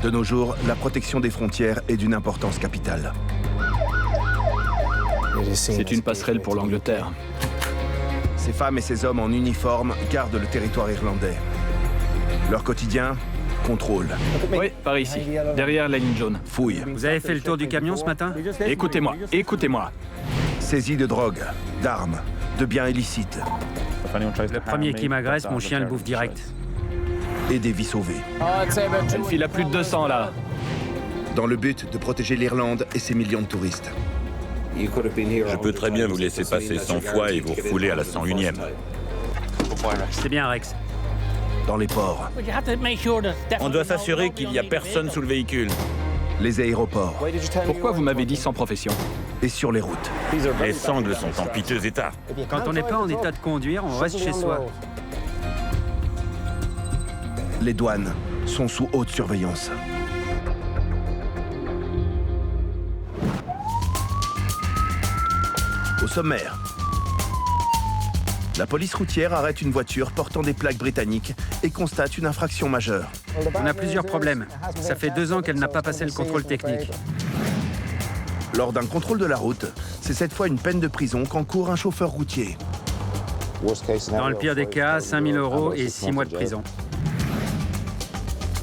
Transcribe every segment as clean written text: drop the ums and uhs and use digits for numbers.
De nos jours, la protection des frontières est d'une importance capitale. C'est une passerelle pour l'Angleterre. Ces femmes et ces hommes en uniforme gardent le territoire irlandais. Leur quotidien, contrôle, Oui, par ici, derrière la ligne jaune. fouille, Vous avez fait le tour du camion ce matin? Écoutez-moi, écoutez-moi. saisie de drogue, d'armes, de biens illicites Le premier qui m'agresse, mon chien le bouffe direct. et des vies sauvées. Elle file à plus de 200 là. Dans le but de protéger l'Irlande et ses millions de touristes. Je peux très bien vous laisser passer 100 fois et vous refouler à la 101e. C'est bien, Rex. Dans les ports, On doit s'assurer qu'il n'y a personne sous le véhicule. les aéroports Pourquoi vous m'avez dit sans profession? et sur les routes. Les sangles sont en piteux état. Quand on n'est pas en état de conduire, on reste chez soi. Les douanes sont sous haute surveillance. Au sommaire, la police routière arrête une voiture portant des plaques britanniques et constate une infraction majeure. On a plusieurs problèmes. Ça fait 2 ans qu'elle n'a pas passé le contrôle technique. Lors d'un contrôle de la route, c'est cette fois une peine de prison qu'encourt un chauffeur routier. Dans le pire des cas, 5 000 € et 6 mois de prison.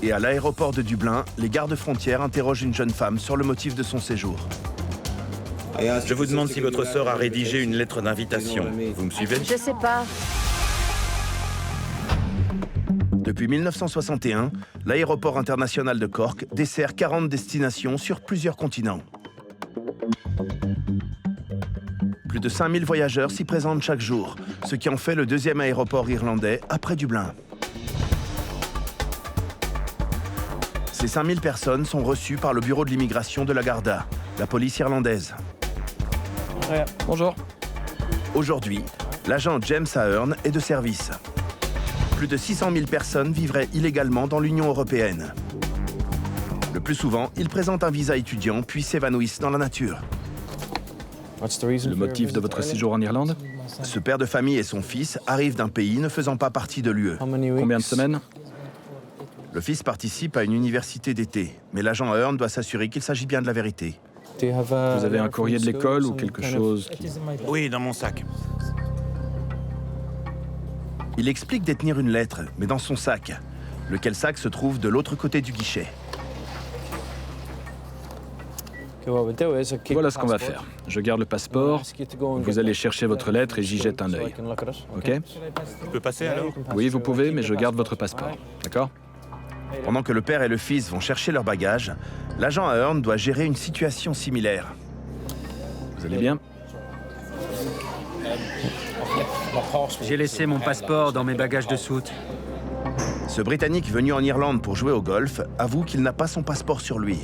Et à l'aéroport de Dublin, les gardes-frontières interrogent une jeune femme sur le motif de son séjour. Je vous demande si votre sœur a rédigé une lettre d'invitation. Vous me suivez? Je sais pas. Depuis 1961, l'aéroport international de Cork dessert 40 destinations sur plusieurs continents. Plus de 5000 voyageurs s'y présentent chaque jour, ce qui en fait le deuxième aéroport irlandais après Dublin. Ces 5000 personnes sont reçues par le bureau de l'immigration de la Garda, la police irlandaise. Bonjour. Aujourd'hui, l'agent James Ahern est de service. Plus de 600 000 personnes vivraient illégalement dans l'Union européenne. Le plus souvent, ils présentent un visa étudiant puis s'évanouissent dans la nature. Le motif de votre séjour en Irlande? Ce père de famille et son fils arrivent d'un pays ne faisant pas partie de l'UE. Combien de semaines? Le fils participe à une université d'été, mais l'agent Ahern doit s'assurer qu'il s'agit bien de la vérité. Vous avez un courrier de l'école ou quelque chose qui... Oui, dans mon sac. Il explique détenir une lettre, mais dans son sac, lequel sac se trouve de l'autre côté du guichet. Voilà ce qu'on va faire. Je garde le passeport, vous allez chercher votre lettre et j'y jette un œil. OK? Je peux passer alors? Oui, vous pouvez, mais je garde votre passeport. D'accord? Pendant que le père et le fils vont chercher leurs bagages, l'agent Ahern doit gérer une situation similaire. Vous allez bien? J'ai laissé mon passeport dans mes bagages de soute. Ce Britannique venu en Irlande pour jouer au golf avoue qu'il n'a pas son passeport sur lui.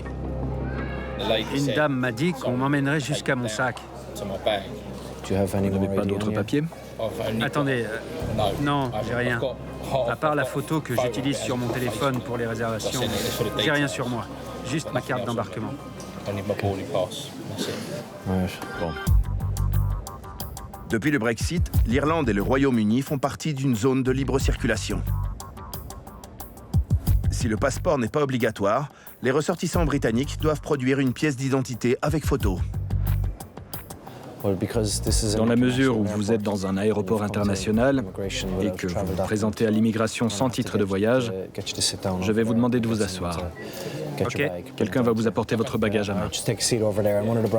Une dame m'a dit qu'on m'emmènerait jusqu'à mon sac. Vous n'avez pas d'autres papiers? Attendez, non, j'ai rien. À part la photo que j'utilise sur mon téléphone pour les réservations, j'ai rien sur moi. Juste ma carte d'embarquement. Bon. Depuis le Brexit, l'Irlande et le Royaume-Uni font partie d'une zone de libre circulation. Si le passeport n'est pas obligatoire, les ressortissants britanniques doivent produire une pièce d'identité avec photo. Dans la mesure où vous êtes dans un aéroport international et que vous vous présentez à l'immigration sans titre de voyage, je vais vous demander de vous asseoir. OK. Quelqu'un va vous apporter votre bagage à main.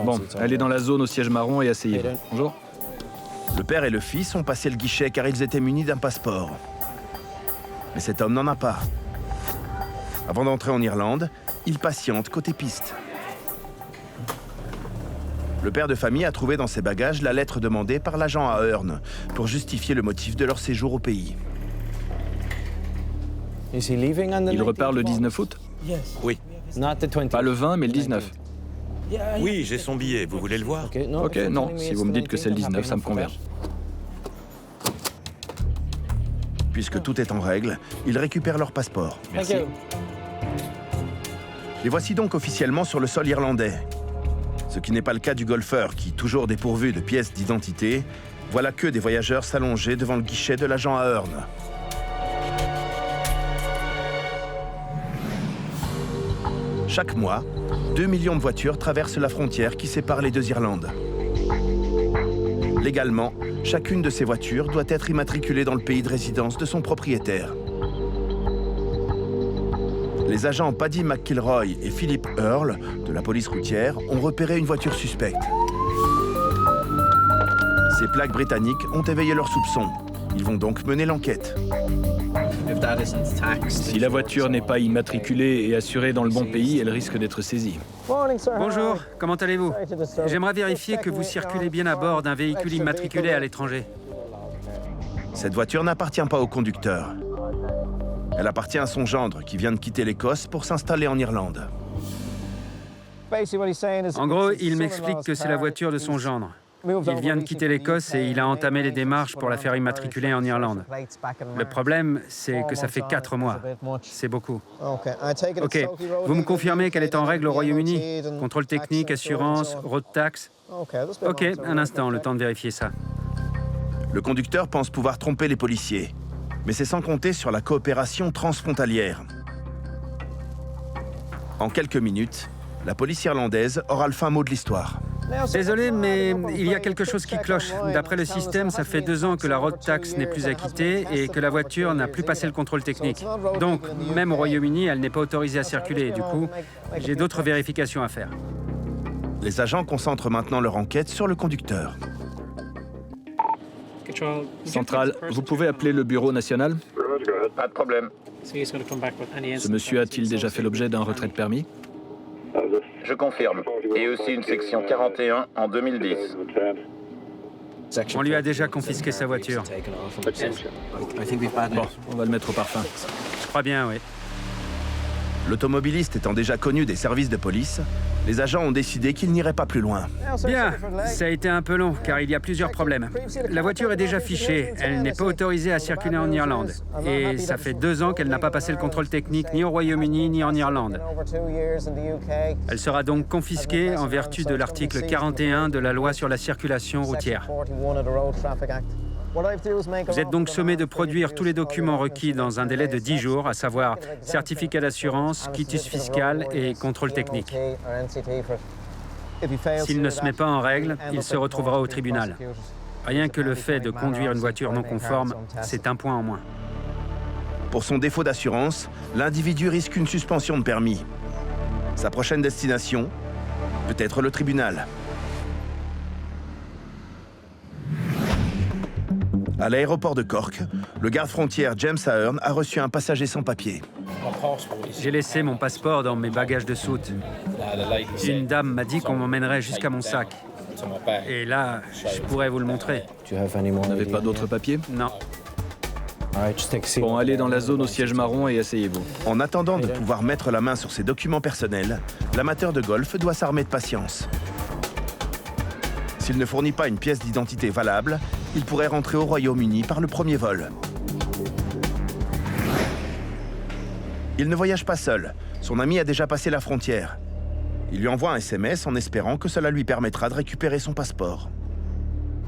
Bon, allez dans la zone au siège marron et asseyez-vous. Bonjour. Le père et le fils ont passé le guichet car ils étaient munis d'un passeport. Mais cet homme n'en a pas. Avant d'entrer en Irlande, il patiente côté piste. Le père de famille a trouvé dans ses bagages la lettre demandée par l'agent Ahern pour justifier le motif de leur séjour au pays. Il repart le 19 août? Oui. Pas le 20, mais le 19. Oui, j'ai son billet. Vous voulez le voir? OK, non. Si vous me dites que c'est le 19, ça me convient. Puisque tout est en règle, ils récupèrent leur passeport. Merci. Les voici donc officiellement sur le sol irlandais. Ce qui n'est pas le cas du golfeur qui, toujours dépourvu de pièces d'identité, voit la queue des voyageurs s'allonger devant le guichet de l'agent Ahern. Chaque mois, 2 millions de voitures traversent la frontière qui sépare les deux Irlandes. Légalement, chacune de ces voitures doit être immatriculée dans le pays de résidence de son propriétaire. Les agents Paddy McKilroy et Philip Earle de la police routière ont repéré une voiture suspecte. Ces plaques britanniques ont éveillé leurs soupçons. Ils vont donc mener l'enquête. Si la voiture n'est pas immatriculée et assurée dans le bon pays, elle risque d'être saisie. Bonjour, comment allez-vous? J'aimerais vérifier que vous circulez bien à bord d'un véhicule immatriculé à l'étranger. Cette voiture n'appartient pas au conducteur. Elle appartient à son gendre qui vient de quitter l'Écosse pour s'installer en Irlande. En gros, il m'explique que c'est la voiture de son gendre. Il vient de quitter l'Écosse et il a entamé les démarches pour la faire immatriculer en Irlande. Le problème, c'est que ça fait 4 mois. C'est beaucoup. Ok, vous me confirmez qu'elle est en règle au Royaume-Uni? Contrôle technique, assurance, road tax? Ok, un instant, le temps de vérifier ça. Le conducteur pense pouvoir tromper les policiers, mais c'est sans compter sur la coopération transfrontalière. En quelques minutes, la police irlandaise aura le fin mot de l'histoire. Désolé, mais il y a quelque chose qui cloche. D'après le système, ça fait 2 ans que la road tax n'est plus acquittée et que la voiture n'a plus passé le contrôle technique. Donc, même au Royaume-Uni, elle n'est pas autorisée à circuler. Du coup, j'ai d'autres vérifications à faire. Les agents concentrent maintenant leur enquête sur le conducteur. Centrale, vous pouvez appeler le bureau national? Pas de problème. Ce monsieur a-t-il déjà fait l'objet d'un retrait de permis? Je confirme. Et aussi une section 41 en 2010. On lui a déjà confisqué sa voiture. Bon, on va le mettre au parfum. Je crois bien, oui. L'automobiliste étant déjà connu des services de police, les agents ont décidé qu'ils n'iraient pas plus loin. Bien, ça a été un peu long, car il y a plusieurs problèmes. La voiture est déjà fichée, elle n'est pas autorisée à circuler en Irlande. Et ça fait 2 ans qu'elle n'a pas passé le contrôle technique ni au Royaume-Uni ni en Irlande. Elle sera donc confisquée en vertu de l'article 41 de la loi sur la circulation routière. Vous êtes donc sommé de produire tous les documents requis dans un délai de 10 jours, à savoir certificat d'assurance, quitus fiscal et contrôle technique. S'il ne se met pas en règle, il se retrouvera au tribunal. Rien que le fait de conduire une voiture non conforme, c'est un point en moins. Pour son défaut d'assurance, l'individu risque une suspension de permis. Sa prochaine destination, peut-être le tribunal. À l'aéroport de Cork, le garde-frontière James Ahern a reçu un passager sans papier. J'ai laissé mon passeport dans mes bagages de soute. Une dame m'a dit qu'on m'emmènerait jusqu'à mon sac. Et là, je pourrais vous le montrer. Vous n'avez pas d'autres papiers? Non. Bon, allez dans la zone au siège marron et asseyez-vous. En attendant de pouvoir mettre la main sur ses documents personnels, l'amateur de golf doit s'armer de patience. S'il ne fournit pas une pièce d'identité valable, il pourrait rentrer au Royaume-Uni par le premier vol. Il ne voyage pas seul. Son ami a déjà passé la frontière. Il lui envoie un SMS en espérant que cela lui permettra de récupérer son passeport.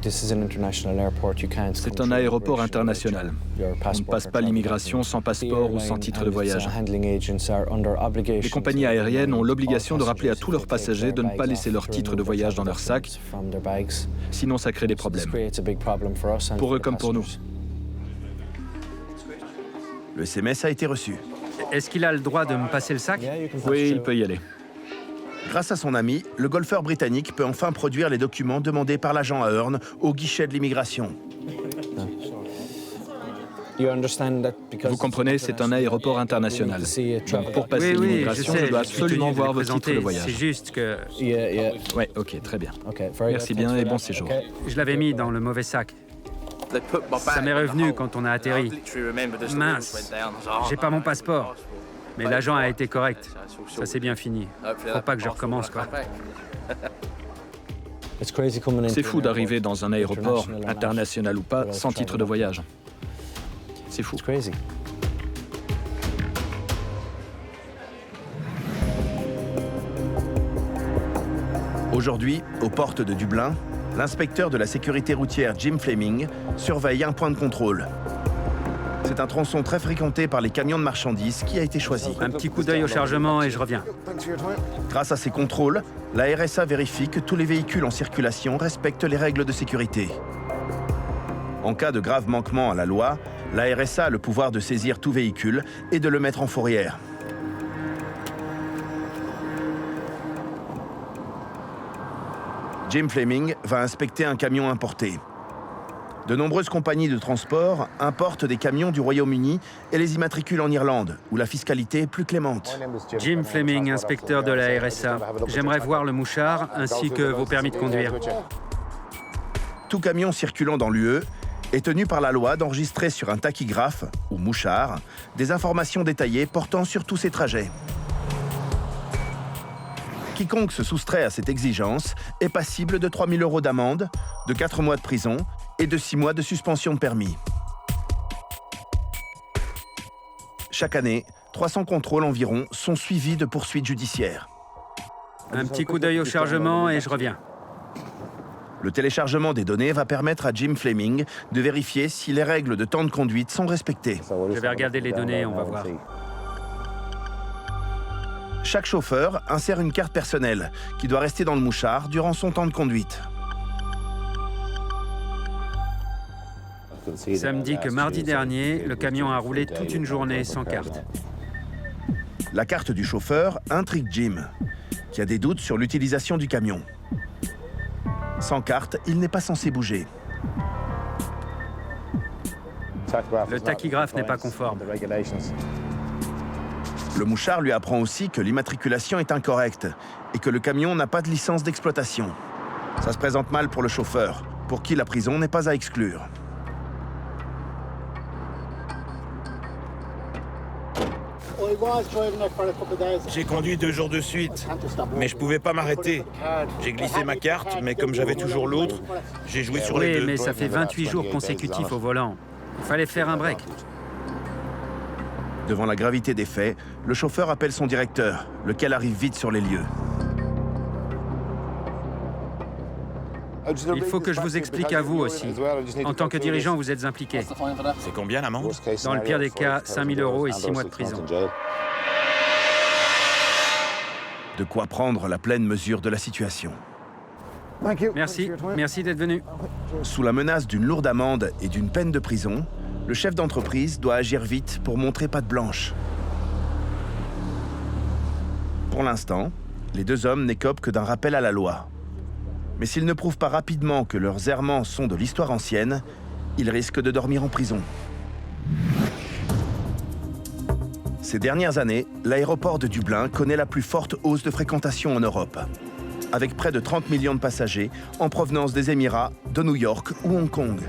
C'est un aéroport international. On ne passe pas l'immigration sans passeport ou sans titre de voyage. Les compagnies aériennes ont l'obligation de rappeler à tous leurs passagers de ne pas laisser leur titre de voyage dans leur sac, sinon ça crée des problèmes. Pour eux comme pour nous. Le SMS a été reçu. Est-ce qu'il a le droit de me passer le sac? Oui, il peut y aller. Grâce à son ami, le golfeur britannique peut enfin produire les documents demandés par l'agent Ahern au guichet de l'immigration. Vous comprenez, c'est un aéroport international. Donc pour passer l'immigration, je dois absolument voir votre titre de voyage. C'est juste que... Oui, ok, très bien. Merci bien et bon séjour. Je l'avais mis dans le mauvais sac. Ça m'est revenu quand on a atterri. Mince, j'ai pas mon passeport. Mais l'agent a été correct. Ça s'est bien fini. Faut pas que je recommence, quoi. C'est fou d'arriver dans un aéroport, international ou pas, sans titre de voyage. C'est fou. Aujourd'hui, aux portes de Dublin, l'inspecteur de la sécurité routière Jim Fleming surveille un point de contrôle. C'est C'est un tronçon très fréquenté par les camions de marchandises qui a été choisi. Un petit coup d'œil au chargement et je reviens. Grâce à ces contrôles, la RSA vérifie que tous les véhicules en circulation respectent les règles de sécurité. En cas de grave manquement à la loi, la RSA a le pouvoir de saisir tout véhicule et de le mettre en fourrière. Jim Fleming va inspecter un camion importé. De nombreuses compagnies de transport importent des camions du Royaume-Uni et les immatriculent en Irlande, où la fiscalité est plus clémente. Jim Fleming, inspecteur de la RSA. J'aimerais voir le mouchard ainsi que vos permis de conduire. Tout camion circulant dans l'UE est tenu par la loi d'enregistrer sur un tachygraphe, ou mouchard, des informations détaillées portant sur tous ses trajets. Quiconque se soustrait à cette exigence est passible de 3 000 € d'amende, de 4 mois de prison et de 6 mois de suspension de permis. Chaque année, 300 contrôles environ sont suivis de poursuites judiciaires. Un petit coup d'œil au chargement et je reviens. Le téléchargement des données va permettre à Jim Fleming de vérifier si les règles de temps de conduite sont respectées. Je vais regarder les données, on va voir. Chaque chauffeur insère une carte personnelle qui doit rester dans le mouchard durant son temps de conduite. Ça me dit que mardi dernier, le camion a roulé toute une journée sans carte. La carte du chauffeur intrigue Jim, qui a des doutes sur l'utilisation du camion. Sans carte, il n'est pas censé bouger. Le tachygraphe n'est pas conforme. Le mouchard lui apprend aussi que l'immatriculation est incorrecte et que le camion n'a pas de licence d'exploitation. Ça se présente mal pour le chauffeur, pour qui la prison n'est pas à exclure. J'ai conduit 2 jours de suite, mais je pouvais pas m'arrêter. J'ai glissé ma carte, mais comme j'avais toujours l'autre, j'ai joué sur les deux. Oui, mais ça fait 28 jours consécutifs au volant. Il fallait faire un break. Devant la gravité des faits, le chauffeur appelle son directeur, lequel arrive vite sur les lieux. Il faut que je vous explique à vous aussi. En tant que dirigeant, vous êtes impliqué. C'est combien l'amende? Dans le pire des cas, 5 000 € et 6 mois de prison. De quoi prendre la pleine mesure de la situation. Merci, merci d'être venu. Sous la menace d'une lourde amende et d'une peine de prison, le chef d'entreprise doit agir vite pour montrer patte blanche. Pour l'instant, les deux hommes n'écopent que d'un rappel à la loi. Mais s'ils ne prouvent pas rapidement que leurs errements sont de l'histoire ancienne, ils risquent de dormir en prison. Ces dernières années, l'aéroport de Dublin connaît la plus forte hausse de fréquentation en Europe, avec près de 30 millions de passagers en provenance des Émirats, de New York ou Hong Kong.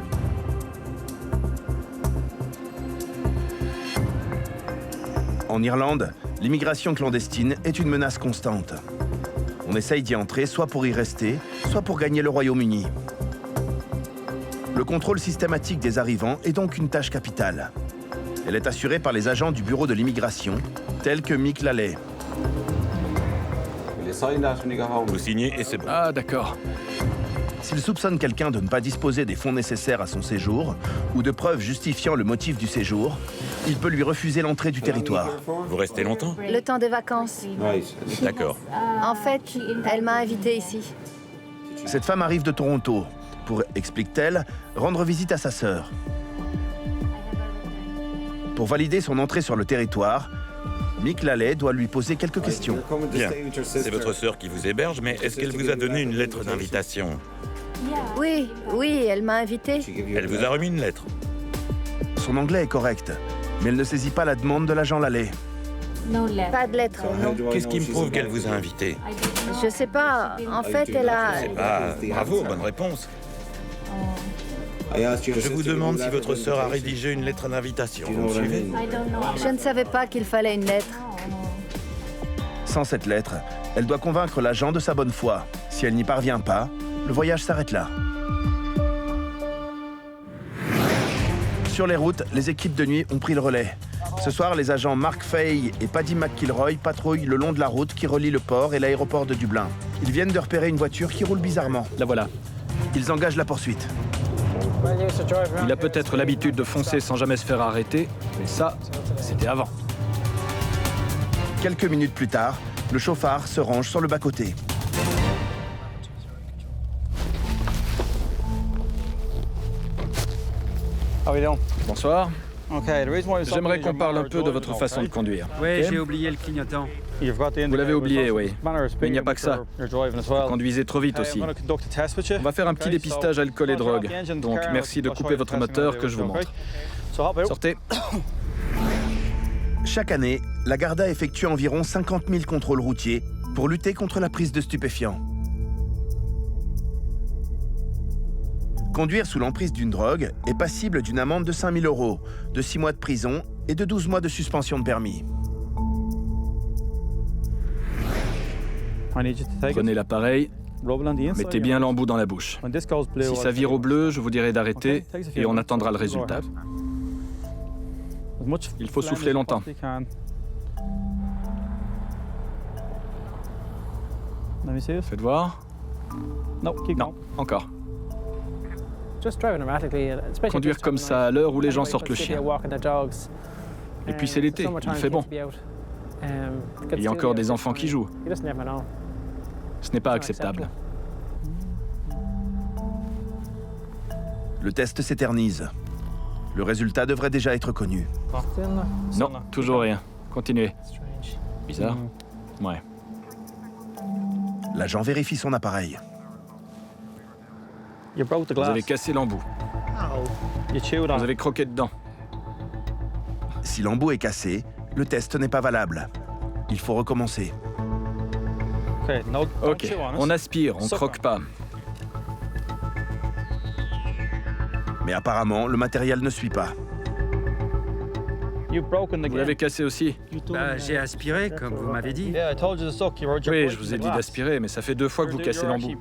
En Irlande, l'immigration clandestine est une menace constante. On essaye d'y entrer soit pour y rester, soit pour gagner le Royaume-Uni. Le contrôle systématique des arrivants est donc une tâche capitale. Elle est assurée par les agents du bureau de l'immigration, tels que Mick Lalley. Vous signez et c'est bon. Ah, d'accord. S'il soupçonne quelqu'un de ne pas disposer des fonds nécessaires à son séjour ou de preuves justifiant le motif du séjour, il peut lui refuser l'entrée du territoire. Vous restez longtemps? Le temps des vacances. D'accord. En fait, elle m'a invitée ici. Cette femme arrive de Toronto pour, explique-t-elle, rendre visite à sa sœur. Pour valider son entrée sur le territoire, Mick Lalley doit lui poser quelques questions. Bien. C'est votre sœur qui vous héberge, mais est-ce qu'elle vous a donné une lettre d'invitation? Oui, elle m'a invitée. Elle vous a remis une lettre? Son anglais est correct, mais elle ne saisit pas la demande de l'agent Lalley. Pas de lettre, non. Qu'est-ce qui me prouve qu'elle vous a invité? Je sais pas. En fait, elle a... C'est pas... Bravo, bonne réponse. Je vous demande si votre sœur a rédigé une lettre d'invitation. Vous me suivez? Je ne savais pas qu'il fallait une lettre. Sans cette lettre, elle doit convaincre l'agent de sa bonne foi. Si elle n'y parvient pas, le voyage s'arrête là. Sur les routes, les équipes de nuit ont pris le relais. Ce soir, les agents Mark Fay et Paddy McKilroy patrouillent le long de la route qui relie le port et l'aéroport de Dublin. Ils viennent de repérer une voiture qui roule bizarrement. La voilà. Ils engagent la poursuite. Il a peut-être l'habitude de foncer sans jamais se faire arrêter, mais ça, c'était avant. Quelques minutes plus tard, le chauffard se range sur le bas-côté. Bonsoir. J'aimerais qu'on parle un peu de votre façon de conduire. Oui, ok? j'ai oublié le clignotant. Vous l'avez oublié, oui. Mais il n'y a pas que ça. Vous conduisez trop vite aussi. On va faire un petit dépistage alcool et drogue. Donc merci de couper votre moteur que je vous montre. Sortez. Chaque année, la Garda effectue environ 50 000 contrôles routiers pour lutter contre la prise de stupéfiants. Conduire sous l'emprise d'une drogue est passible d'une amende de 5 000 €, de 6 mois de prison et de 12 mois de suspension de permis. Prenez l'appareil, mettez bien l'embout dans la bouche. Si ça vire au bleu, je vous dirai d'arrêter et on attendra le résultat. Il faut souffler longtemps. Faites voir. Non, encore. Conduire comme ça à l'heure où les gens sortent le chien. Et puis c'est l'été, il fait bon. Il y a encore des enfants qui jouent. Ce n'est pas acceptable. Le test s'éternise. Le résultat devrait déjà être connu. Non, toujours rien. Continuez. Bizarre. Ouais. L'agent vérifie son appareil. Vous avez cassé l'embout. Vous avez croqué dedans. Si l'embout est cassé, le test n'est pas valable. Il faut recommencer. Ok, on aspire, on croque pas. Mais apparemment, le matériel ne suit pas. Vous l'avez cassé aussi. Bah, j'ai aspiré, comme vous m'avez dit. Oui, je vous ai dit d'aspirer, mais ça fait 2 fois que vous cassez l'embout.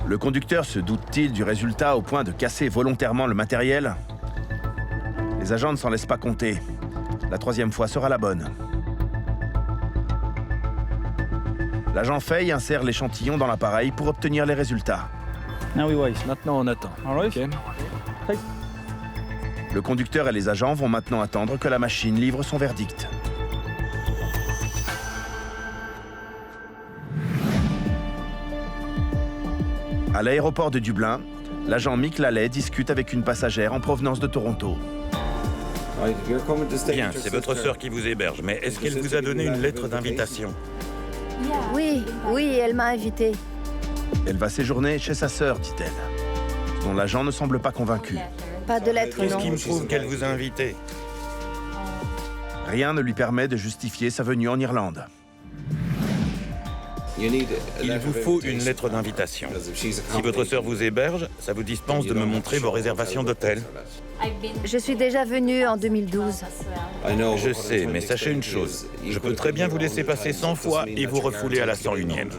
Le conducteur se doute-t-il du résultat au point de casser volontairement le matériel? Les agents ne s'en laissent pas compter. La 3e fois sera la bonne. L'agent Fay insère l'échantillon dans l'appareil pour obtenir les résultats. Maintenant, on attend. Ok. Le conducteur et les agents vont maintenant attendre que la machine livre son verdict. À l'aéroport de Dublin, l'agent Mick Lalley discute avec une passagère en provenance de Toronto. Bien, c'est votre sœur qui vous héberge, mais est-ce qu'elle vous a donné une lettre d'invitation? Oui, elle m'a invitée. Elle va séjourner chez sa sœur, dit-elle, dont l'agent ne semble pas convaincu. Pas de lettre, Qu'est-ce qui non. me prouve qu'elle vous a invité? Rien ne lui permet de justifier sa venue en Irlande. Il vous faut une lettre d'invitation. Si votre sœur vous héberge, ça vous dispense de me montrer vos réservations d'hôtel. Je suis déjà venue en 2012. Je sais, mais sachez une chose. Je peux très bien vous laisser passer 100 fois et vous refouler à la 101e.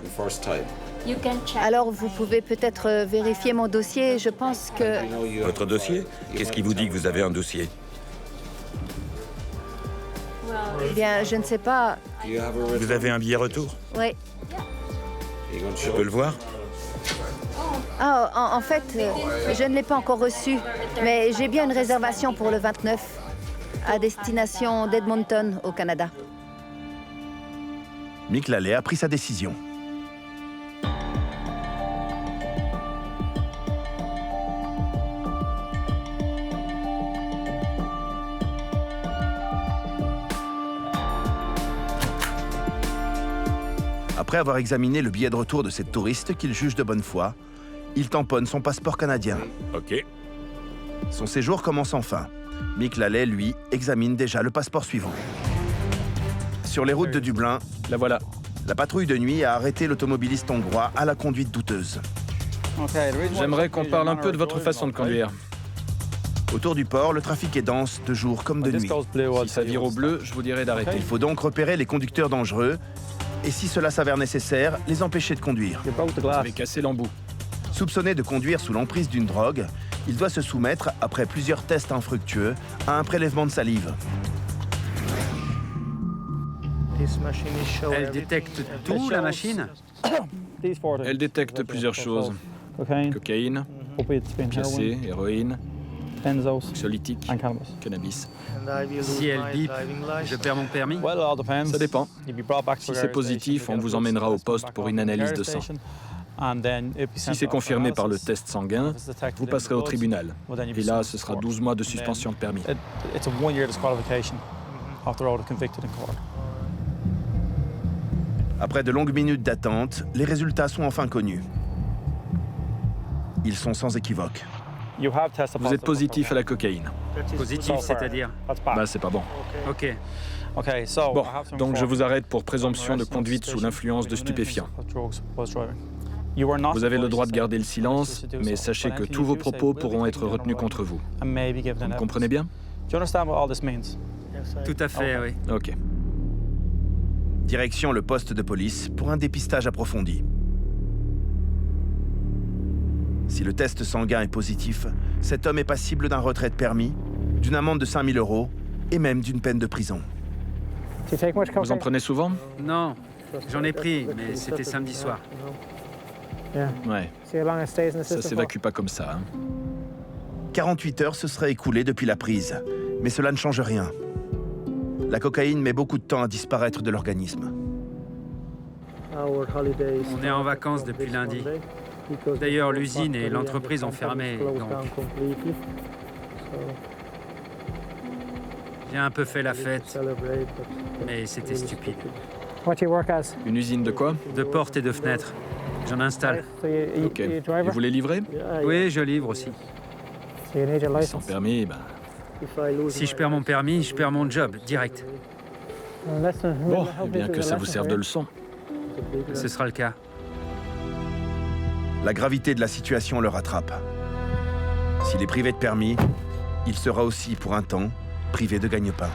Alors vous pouvez peut-être vérifier mon dossier. Je pense que... Votre dossier? Qu'est-ce qui vous dit que vous avez un dossier? Eh bien, je ne sais pas. Vous avez un billet retour? Oui. Je peux le voir? Ah, en fait, je ne l'ai pas encore reçu. Mais j'ai bien une réservation pour le 29, à destination d'Edmonton, au Canada. Mick Lalley a pris sa décision. Après avoir examiné le billet de retour de cette touriste qu'il juge de bonne foi, il tamponne son passeport canadien. Ok. Son séjour commence enfin. Mick Lalley, lui, examine déjà le passeport suivant. Sur les routes de Dublin, La voilà. la patrouille de nuit a arrêté l'automobiliste hongrois à la conduite douteuse. J'aimerais qu'on parle un peu de votre façon de conduire. Autour du port, le trafic est dense de jour comme de nuit. Si ça vire au bleu, je vous dirai d'arrêter. Il faut donc repérer les conducteurs dangereux et, si cela s'avère nécessaire, les empêcher de conduire. Vous avez cassé l'embout. Soupçonné de conduire sous l'emprise d'une drogue, il doit se soumettre, après plusieurs tests infructueux, à un prélèvement de salive. Elle détecte tout, la machine? Elle détecte plusieurs choses. cocaïne, opiacés, héroïne, anxiolytiques, cannabis. Si elle bip, je perds mon permis? Ça dépend. Si c'est positif, on vous emmènera au poste pour une analyse de sang. Si c'est confirmé par le test sanguin, vous passerez au tribunal. Et là, ce sera 12 mois de suspension de permis. Après de longues minutes d'attente, les résultats sont enfin connus. Ils sont sans équivoque. Vous êtes positif à la cocaïne. Positif, c'est-à-dire? Bah, c'est pas bon. OK. Bon, donc je vous arrête pour présomption de conduite sous l'influence de stupéfiants. Vous avez le droit de garder le silence, mais sachez que tous vos propos pourront être retenus contre vous. Vous me comprenez bien? Tout à fait, oui. OK. Direction le poste de police pour un dépistage approfondi. Si le test sanguin est positif, cet homme est passible d'un retrait de permis, d'une amende de 5 000 € et même d'une peine de prison. Vous en prenez souvent? Non, j'en ai pris, mais c'était samedi soir. Ouais. Ça s'évacue pas comme ça. 48 heures se seraient écoulées depuis la prise, mais cela ne change rien. La cocaïne met beaucoup de temps à disparaître de l'organisme. On est en vacances depuis lundi. D'ailleurs, l'usine et l'entreprise ont fermé, donc... J'ai un peu fait la fête, mais c'était stupide. Une usine de quoi? De portes et de fenêtres. J'en installe. OK. Et vous les livrez? Oui, je livre aussi. Sans permis, ben... Si je perds mon permis, je perds mon job, direct. Bon, eh bien que ça vous serve de leçon. Ce sera le cas. La gravité de la situation le rattrape. S'il est privé de permis, il sera aussi, pour un temps, privé de gagne-pain.